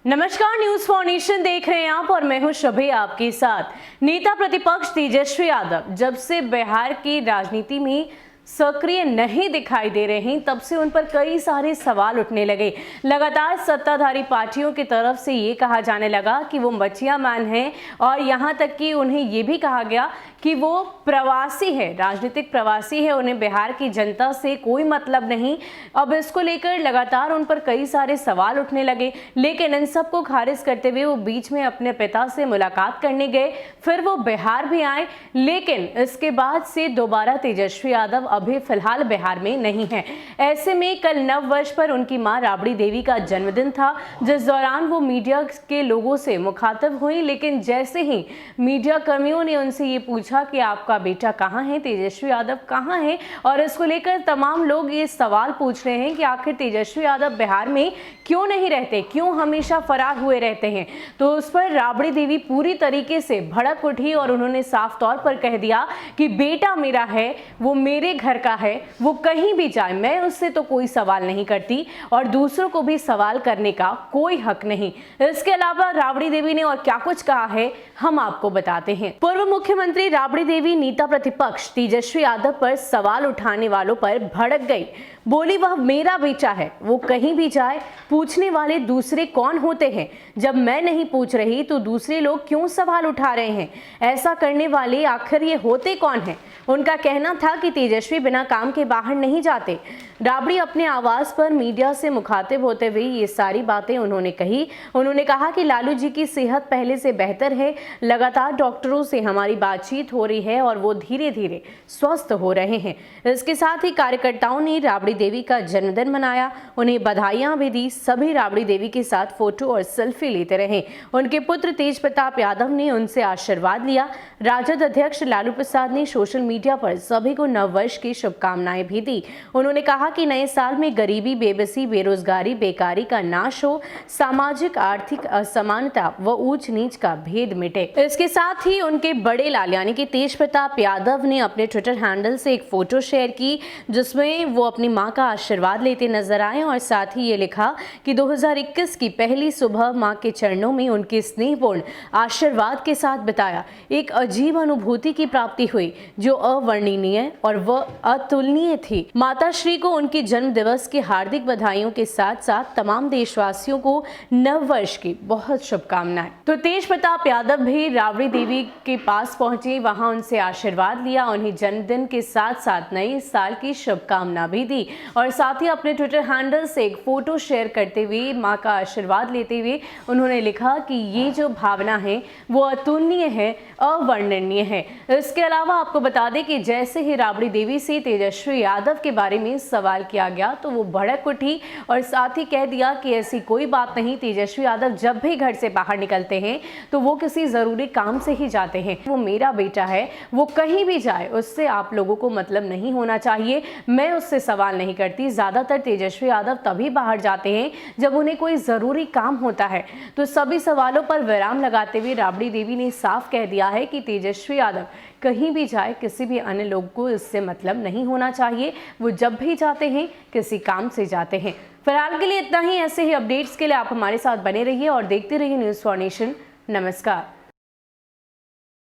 नमस्कार, news for nation देख रहे हैं आप और मैं हूं शबे आपके साथ। नेता प्रतिपक्ष तेजस्वी यादव जब से बिहार की राजनीति में सक्रिय नहीं दिखाई दे रहे हैं तब से उन पर कई सारे सवाल उठने लगे। लगातार सत्ताधारी पार्टियों की तरफ से ये कहा जाने लगा कि वो मचिया मैन हैं और यहाँ तक कि उन्हें ये भी कहा गया कि वो प्रवासी है, राजनीतिक प्रवासी है, उन्हें बिहार की जनता से कोई मतलब नहीं। अब इसको लेकर लगातार उन पर कई सारे सवाल उठने लगे, लेकिन इन सबको खारिज करते हुए वो बीच में अपने पिता से मुलाकात करने गए, फिर वो बिहार भी आए, लेकिन इसके बाद से दोबारा तेजस्वी यादव अभी फिलहाल बिहार में नहीं है। ऐसे में कल नव वर्ष पर उनकी मां राबड़ी देवी का जन्मदिन था, जिस दौरान वो मीडिया के लोगों से मुखातिब हुई, लेकिन जैसे ही मीडिया कर्मियों ने उनसे ये पूछा कि आपका बेटा कहाँ है, तेजस्वी यादव कहाँ है, और इसको लेकर तमाम लोग ये सवाल पूछ रहे हैं कि आखिर तेजस्वी यादव बिहार में क्यों नहीं रहते, क्यों हमेशा फरार हुए रहते हैं। तो उस पर राबड़ी देवी पूरी तरीके से भड़क उठी और उन्होंने साफ तौर पर कह दिया कि बेटा मेरा है, वो मेरे घर का है, वो कहीं भी जाए, मैं उससे तो कोई सवाल नहीं करती और दूसरों को भी सवाल करने का कोई हक नहीं। इसके अलावा राबड़ी देवी ने और क्या कुछ कहा है हम आपको बताते हैं। पूर्व मुख्यमंत्री राबड़ी देवी नेता प्रतिपक्ष तेजस्वी यादव पर सवाल उठाने वालों पर भड़क गई। बोली वह मेरा बेटा है, वो कहीं भी जाए, पूछने वाले दूसरे कौन होते हैं? जब मैं नहीं पूछ रही तो दूसरे लोग क्यों सवाल उठा रहे हैं? ऐसा करने वाले आखिर ये होते कौन हैं? उनका कहना था कि तेजस्वी बिना काम के बाहर नहीं जाते। राबड़ी अपने आवास पर मीडिया से मुखातिब होते हुए ये सारी बातें उन्होंने कही। उन्होंने कहा कि लालू जी की सेहत पहले से बेहतर है, लगातार डॉक्टरों से हमारी बातचीत हो रही है और वो धीरे धीरे स्वस्थ हो रहे हैं। इसके साथ ही कार्यकर्ताओं ने राबड़ी देवी का जन्मदिन मनाया, उन्हें बधाइयां भी दी। सभी राबड़ी देवी के साथ फोटो और सेल्फी लेते रहे। उनके पुत्र तेज प्रताप यादव ने उनसे आशीर्वाद लिया। राजद अध्यक्ष लालू प्रसाद ने सोशल मीडिया पर सभी को नववर्ष की शुभकामनाएं भी दी। उन्होंने कहा कि नए साल में गरीबी, बेबसी, बेरोजगारी, बेकारी का नाश हो, सामाजिक आर्थिक असमानता व ऊंच नीच का भेद मिटे। इसके साथ ही उनके बड़े लाल यानी कि तेज प्रताप यादव ने अपने ट्विटर हैंडल से एक फोटो शेयर की, जिसमें वो अपनी मां का आशीर्वाद लेते नजर आए और साथ ही ये लिखा कि 2021 की पहली सुबह मां के चरणों में उनके स्नेहपूर्ण आशीर्वाद के साथ बिताया। एक अजीब अनुभूति की प्राप्ति हुई जो अवर्णनीय और वह अतुलनीय थी। माता श्री को उनके जन्म दिवस की हार्दिक बधाइयों के साथ साथ तमाम देशवासियों को नव वर्ष की बहुत शुभकामनाएं। तो तेज प्रताप यादव भी राबड़ी देवी के पास पहुंचे, वहां उनसे आशीर्वाद लिया, उन्हें जन्मदिन के साथ साथ नए साल की शुभकामना भी दी और साथ ही अपने ट्विटर हैंडल से एक फोटो शेयर करते हुए मां का आशीर्वाद लेते हुए उन्होंने लिखा कि ये जो भावना है वो अतुलनीय है, अवर्णनीय है। इसके अलावा आपको बता दें कि जैसे ही राबड़ी देवी से तेजस्वी यादव के बारे में सवाल किया गया तो वो भड़क उठी और साथ ही कह दिया कि ऐसी कोई बात नहीं, तेजस्वी यादव जब भी घर से बाहर निकलते हैं तो वो किसी जरूरी काम से ही जाते हैं, वो मेरा बेटा है, वो कहीं भी जाए, उससे आप लोगों को मतलब नहीं होना चाहिए, मैं उससे सवाल नहीं करती। ज्यादातर तेजस्वी यादव तभी बाहर जाते हैं जब उन्हें कोई जरूरी काम होता है। तो सभी सवालों पर विराम लगाते हुए राबड़ी देवी ने साफ कह दिया है कि तेजस्वी यादव कहीं भी जाए, किसी भी अन्य लोग को इससे मतलब नहीं होना चाहिए, वो जब भी जाते हैं किसी काम से जाते हैं। फिलहाल के लिए इतना ही। ऐसे ही अपडेट्स के लिए आप हमारे साथ बने रहिए और देखते रहिए न्यूज़ फॉर नेशन। नमस्कार।